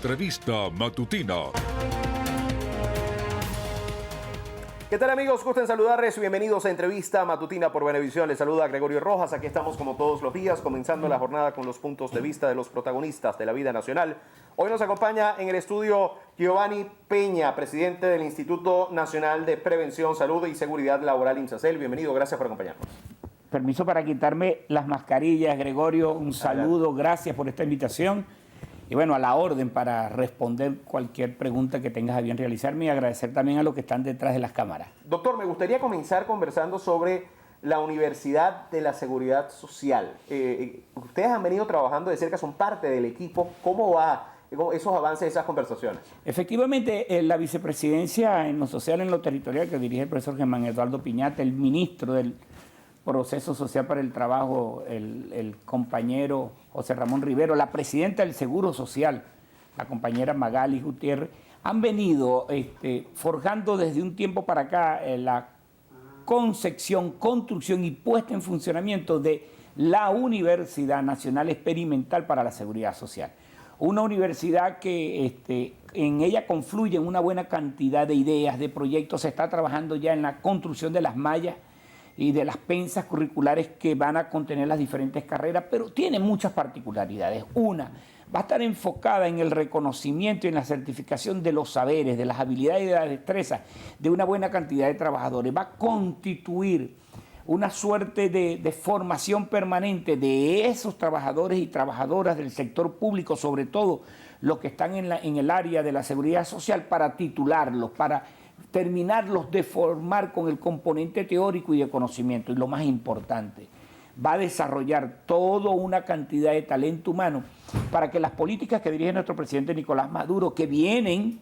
Entrevista Matutina. ¿Qué tal, amigos? Gusto en saludarles. Bienvenidos a Entrevista Matutina por Venevisión. Les saluda Gregorio Rojas. Aquí estamos como todos los días, comenzando la jornada con los puntos de vista de los protagonistas de la vida nacional. Hoy nos acompaña en el estudio Giovanni Peña, presidente del Instituto Nacional de Prevención, Salud y Seguridad Laboral, INSACEL. Bienvenido, gracias por acompañarnos. Permiso para quitarme las mascarillas, Gregorio. Un saludo, gracias por esta invitación. Y bueno, a la orden para responder cualquier pregunta que tengas a bien realizarme y agradecer también a los que están detrás de las cámaras. Doctor, me gustaría comenzar conversando sobre la Universidad de la Seguridad Social. Ustedes han venido trabajando de cerca, son parte del equipo. ¿Cómo va esos avances, esas conversaciones? Efectivamente, la vicepresidencia en lo social, en lo territorial, que dirige el profesor Germán Eduardo Piñate, el ministro del Proceso Social para el Trabajo, el compañero José Ramón Rivero, la presidenta del Seguro Social, la compañera Magali Gutiérrez, han venido forjando desde un tiempo para acá la concepción, construcción y puesta en funcionamiento de la Universidad Nacional Experimental para la Seguridad Social. Una universidad que en ella confluyen una buena cantidad de ideas, de proyectos. Se está trabajando ya en la construcción de las mallas y de las pensas curriculares que van a contener las diferentes carreras, pero tiene muchas particularidades. Una, va a estar enfocada en el reconocimiento y en la certificación de los saberes, de las habilidades y de las destrezas de una buena cantidad de trabajadores. Va a constituir una suerte de formación permanente de esos trabajadores y trabajadoras del sector público, sobre todo los que están en el área de la seguridad social, para titularlos, para terminarlos de formar con el componente teórico y de conocimiento. Y lo más importante, va a desarrollar toda una cantidad de talento humano para que las políticas que dirige nuestro presidente Nicolás Maduro, que vienen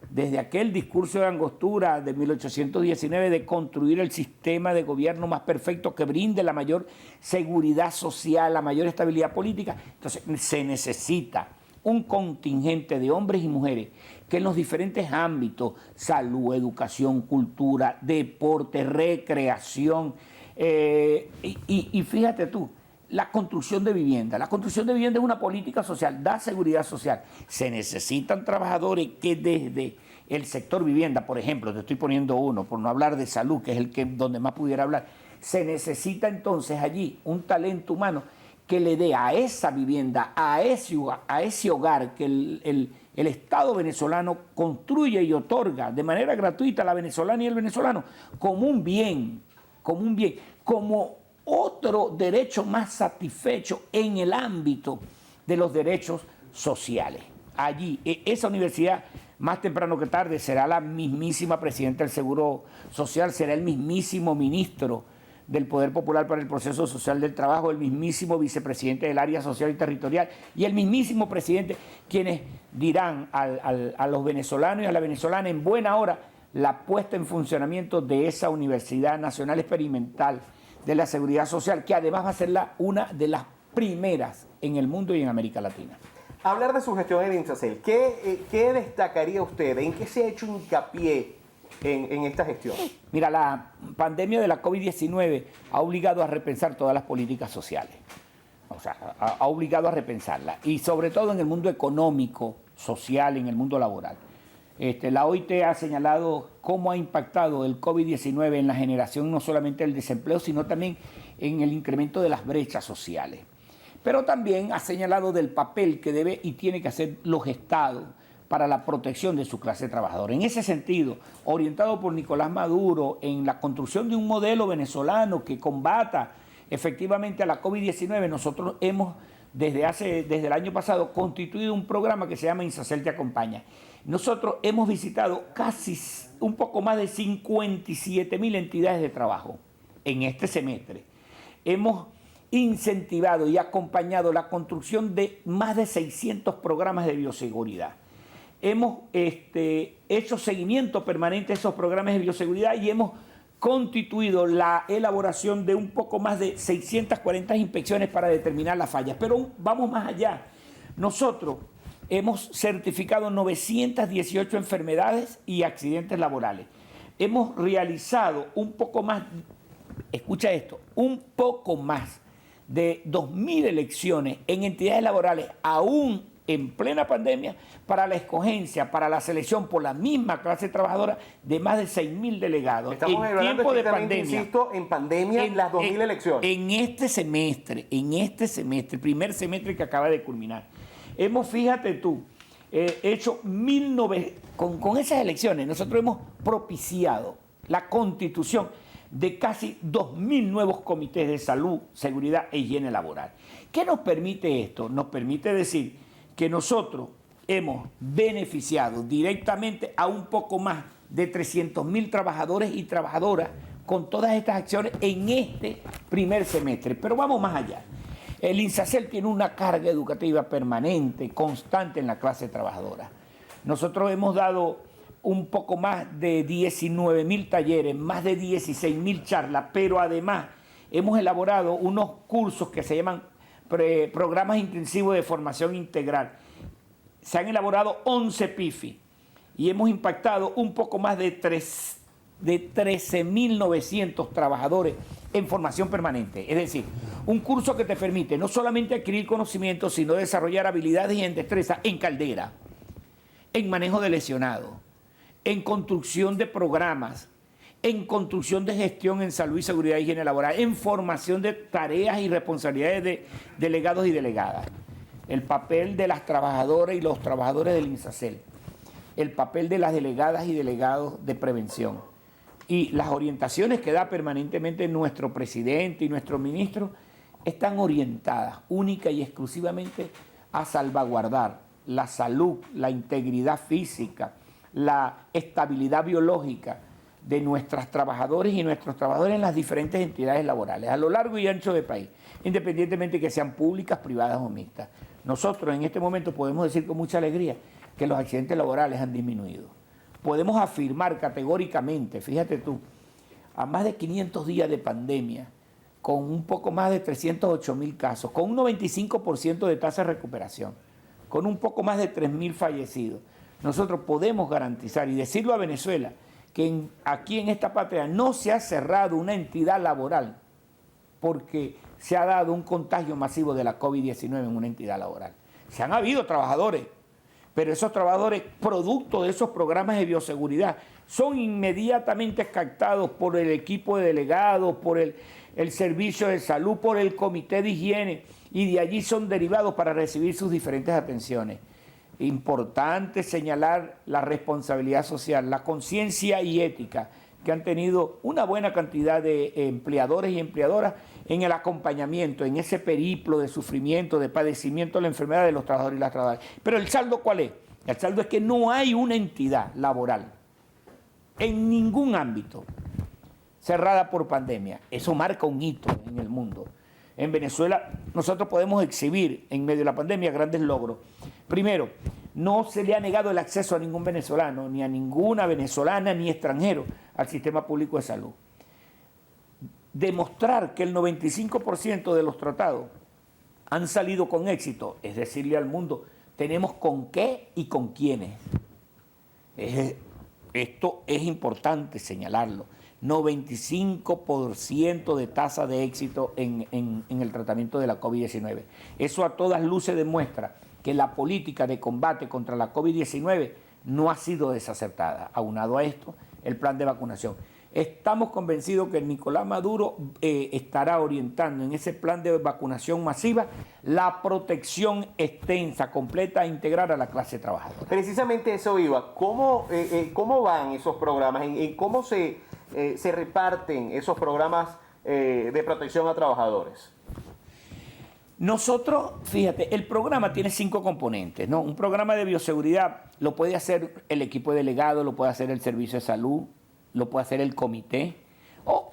desde aquel discurso de Angostura de 1819 de construir el sistema de gobierno más perfecto que brinde la mayor seguridad social, la mayor estabilidad política. Entonces se necesita un contingente de hombres y mujeres que en los diferentes ámbitos, salud, educación, cultura, deporte, recreación, y fíjate tú, la construcción de vivienda. La construcción de vivienda es una política social, da seguridad social. Se necesitan trabajadores que desde el sector vivienda, por ejemplo, te estoy poniendo uno, por no hablar de salud, que es donde más pudiera hablar, se necesita entonces allí un talento humano que le dé a esa vivienda, a ese hogar que el Estado venezolano construye y otorga de manera gratuita a la venezolana y el venezolano como un bien, como otro derecho más satisfecho en el ámbito de los derechos sociales. Allí, esa universidad, más temprano que tarde, será la mismísima presidenta del Seguro Social, será el mismísimo ministro del Poder Popular para el Proceso Social del Trabajo, el mismísimo vicepresidente del Área Social y Territorial y el mismísimo presidente, quienes dirán a los venezolanos y a la venezolana en buena hora la puesta en funcionamiento de esa Universidad Nacional Experimental de la Seguridad Social, que además va a ser una de las primeras en el mundo y en América Latina. Hablar de su gestión en INSACEL, ¿qué destacaría usted? ¿En qué se ha hecho hincapié en esta gestión? Mira, la pandemia de la COVID-19 ha obligado a repensar todas las políticas sociales. O sea, ha obligado a repensarlas. Y sobre todo en el mundo económico, social, en el mundo laboral. La OIT ha señalado cómo ha impactado el COVID-19 en la generación no solamente del desempleo, sino también en el incremento de las brechas sociales. Pero también ha señalado del papel que debe y tiene que hacer los estados para la protección de su clase trabajadora. En ese sentido, orientado por Nicolás Maduro en la construcción de un modelo venezolano que combata efectivamente a la COVID-19, nosotros hemos desde el año pasado constituido un programa que se llama INSACEL Te Acompaña. Nosotros hemos visitado casi un poco más de 57.000 entidades de trabajo en este semestre. Hemos incentivado y acompañado la construcción de más de 600 programas de bioseguridad. Hemos hecho seguimiento permanente a esos programas de bioseguridad y hemos constituido la elaboración de un poco más de 640 inspecciones para determinar las fallas. Pero vamos más allá. Nosotros hemos certificado 918 enfermedades y accidentes laborales. Hemos realizado un poco más, escucha esto, un poco más de 2.000 elecciones en entidades laborales, aún en plena pandemia para la escogencia, para la selección por la misma clase trabajadora de más de 6.000 delegados. Estamos en hablando tiempo de estrictamente, pandemia, insisto, en pandemia, en las 2000 elecciones. En este semestre, primer semestre que acaba de culminar, hemos, fíjate tú, hecho 1.900, con esas elecciones, nosotros hemos propiciado la constitución de casi 2.000 nuevos comités de salud, seguridad e higiene laboral. ¿Qué nos permite esto? Nos permite decir que nosotros hemos beneficiado directamente a un poco más de 300.000 trabajadores y trabajadoras con todas estas acciones en este primer semestre. Pero vamos más allá. El INSACEL tiene una carga educativa permanente, constante en la clase trabajadora. Nosotros hemos dado un poco más de 19.000 talleres, más de 16.000 charlas, pero además hemos elaborado unos cursos que se llaman programas intensivos de formación integral. Se han elaborado 11 PIFI y hemos impactado un poco más de 13.900 trabajadores en formación permanente. Es decir, un curso que te permite no solamente adquirir conocimientos, sino desarrollar habilidades y destrezas en caldera, en manejo de lesionados, en construcción de programas, en construcción de gestión en salud y seguridad y higiene laboral, en formación de tareas y responsabilidades de delegados y delegadas, el papel de las trabajadoras y los trabajadores del INSACEL, el papel de las delegadas y delegados de prevención y las orientaciones que da permanentemente nuestro presidente y nuestro ministro están orientadas única y exclusivamente a salvaguardar la salud, la integridad física, la estabilidad biológica de nuestros trabajadores y nuestros trabajadores en las diferentes entidades laborales, a lo largo y ancho del país, independientemente que sean públicas, privadas o mixtas. Nosotros en este momento podemos decir con mucha alegría que los accidentes laborales han disminuido. Podemos afirmar categóricamente, fíjate tú, a más de 500 días de pandemia, con un poco más de 308.000 casos, con un 95% de tasa de recuperación, con un poco más de 3.000 fallecidos, nosotros podemos garantizar y decirlo a Venezuela que aquí en esta patria no se ha cerrado una entidad laboral porque se ha dado un contagio masivo de la COVID-19 en una entidad laboral. Se han habido trabajadores, pero esos trabajadores, producto de esos programas de bioseguridad, son inmediatamente captados por el equipo de delegados, por el servicio de salud, por el comité de higiene, y de allí son derivados para recibir sus diferentes atenciones. Importante señalar la responsabilidad social, la conciencia y ética que han tenido una buena cantidad de empleadores y empleadoras en el acompañamiento, en ese periplo de sufrimiento, de padecimiento de la enfermedad de los trabajadores y las trabajadoras. Pero el saldo, ¿cuál es? El saldo es que no hay una entidad laboral en ningún ámbito cerrada por pandemia. Eso marca un hito en el mundo. En Venezuela nosotros podemos exhibir en medio de la pandemia grandes logros. Primero, no se le ha negado el acceso a ningún venezolano, ni a ninguna venezolana, ni extranjero al sistema público de salud. Demostrar que el 95% de los tratados han salido con éxito, es decirle al mundo, tenemos con qué y con quiénes. Esto es importante señalarlo. 95% de tasa de éxito en el tratamiento de la COVID-19. Eso a todas luces demuestra que la política de combate contra la COVID-19 no ha sido desacertada. Aunado a esto, el plan de vacunación. Estamos convencidos que Nicolás Maduro estará orientando en ese plan de vacunación masiva la protección extensa, completa e integral a la clase trabajadora. Precisamente eso iba. ¿Cómo van esos programas? ¿En cómo se reparten esos programas de protección a trabajadores? Nosotros, fíjate, el programa tiene 5 componentes, ¿no? Un programa de bioseguridad lo puede hacer el equipo de delegado, lo puede hacer el servicio de salud, lo puede hacer el comité, o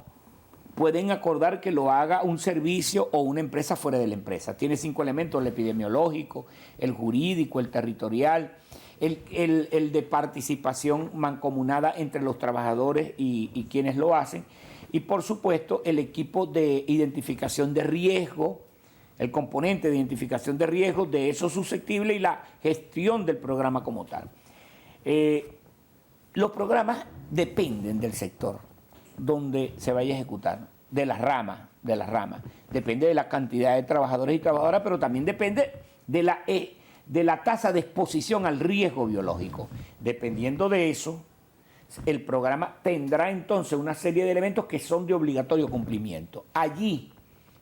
pueden acordar que lo haga un servicio o una empresa fuera de la empresa. Tiene 5 elementos: el epidemiológico, el jurídico, el territorial, el de participación mancomunada entre los trabajadores y quienes lo hacen, y por supuesto el equipo de identificación de riesgo, el componente de identificación de riesgos de eso susceptible y la gestión del programa como tal. Los programas dependen del sector donde se vaya a ejecutar, de las ramas. Depende de la cantidad de trabajadores y trabajadoras, pero también depende de de la tasa de exposición al riesgo biológico. Dependiendo de eso, el programa tendrá entonces una serie de elementos que son de obligatorio cumplimiento. Allí,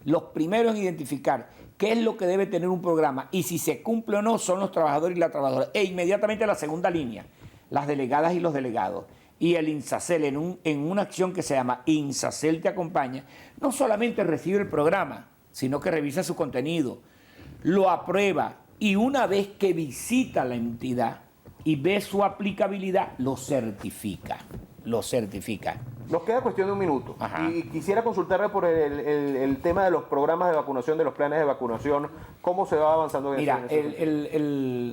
los primeros en identificar qué es lo que debe tener un programa y si se cumple o no son los trabajadores y las trabajadoras. E inmediatamente la segunda línea, las delegadas y los delegados. Y el INSACEL, en una acción que se llama INSACEL te acompaña, no solamente recibe el programa, sino que revisa su contenido, lo aprueba y una vez que visita la entidad y ve su aplicabilidad, lo certifica. Nos queda cuestión de un minuto. Ajá. Y quisiera consultarle por el tema de los programas de vacunación, de los planes de vacunación, cómo se va avanzando en Mira,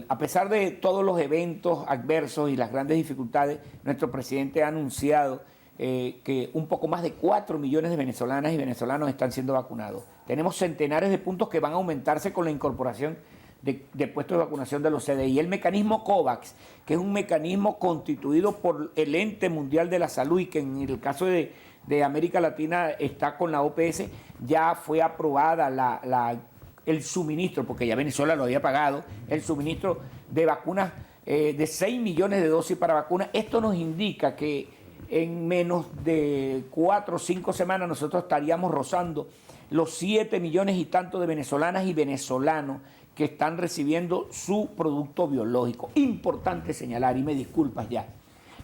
a pesar de todos los eventos adversos y las grandes dificultades, nuestro presidente ha anunciado que un poco más de 4 millones de venezolanas y venezolanos están siendo vacunados. Tenemos centenares de puntos que van a aumentarse con la incorporación de puestos de vacunación de los CDI. El mecanismo COVAX, que es un mecanismo constituido por el Ente Mundial de la Salud y que en el caso de América Latina está con la OPS, ya fue aprobada el suministro, porque ya Venezuela lo había pagado, el suministro de vacunas de 6 millones de dosis para vacunas. Esto nos indica que en menos de 4 o 5 semanas nosotros estaríamos rozando los 7 millones y tanto de venezolanas y venezolanos que están recibiendo su producto biológico. Importante señalar, y me disculpas ya,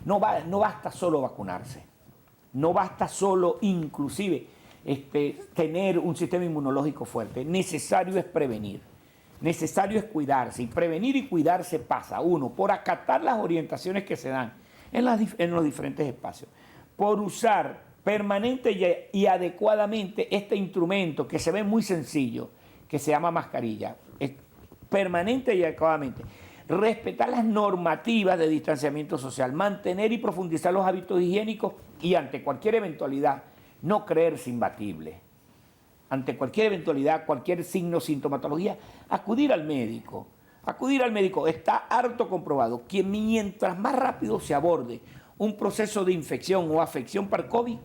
no basta solo vacunarse, no basta solo inclusive tener un sistema inmunológico fuerte. Necesario es prevenir, necesario es cuidarse, y prevenir y cuidarse pasa, uno, por acatar las orientaciones que se dan en los diferentes espacios, por usar permanente y adecuadamente este instrumento que se ve muy sencillo, que se llama mascarilla, permanente y adecuadamente, respetar las normativas de distanciamiento social, mantener y profundizar los hábitos higiénicos y ante cualquier eventualidad, no creerse imbatible. Ante cualquier eventualidad, cualquier signo, sintomatología, acudir al médico. Acudir al médico está harto comprobado que mientras más rápido se aborde un proceso de infección o afección por COVID,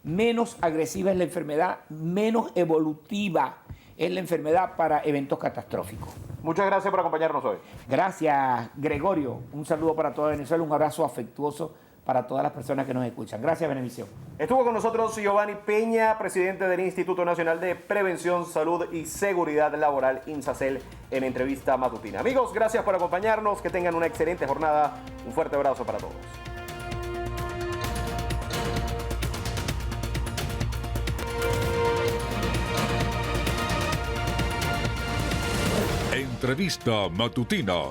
menos agresiva es la enfermedad, menos evolutiva es la enfermedad para eventos catastróficos. Muchas gracias por acompañarnos hoy. Gracias, Gregorio. Un saludo para toda Venezuela, un abrazo afectuoso para todas las personas que nos escuchan. Gracias, Venevisión. Estuvo con nosotros Giovanni Peña, presidente del Instituto Nacional de Prevención, Salud y Seguridad Laboral, INSACEL, en entrevista matutina. Amigos, gracias por acompañarnos. Que tengan una excelente jornada. Un fuerte abrazo para todos. Entrevista matutina.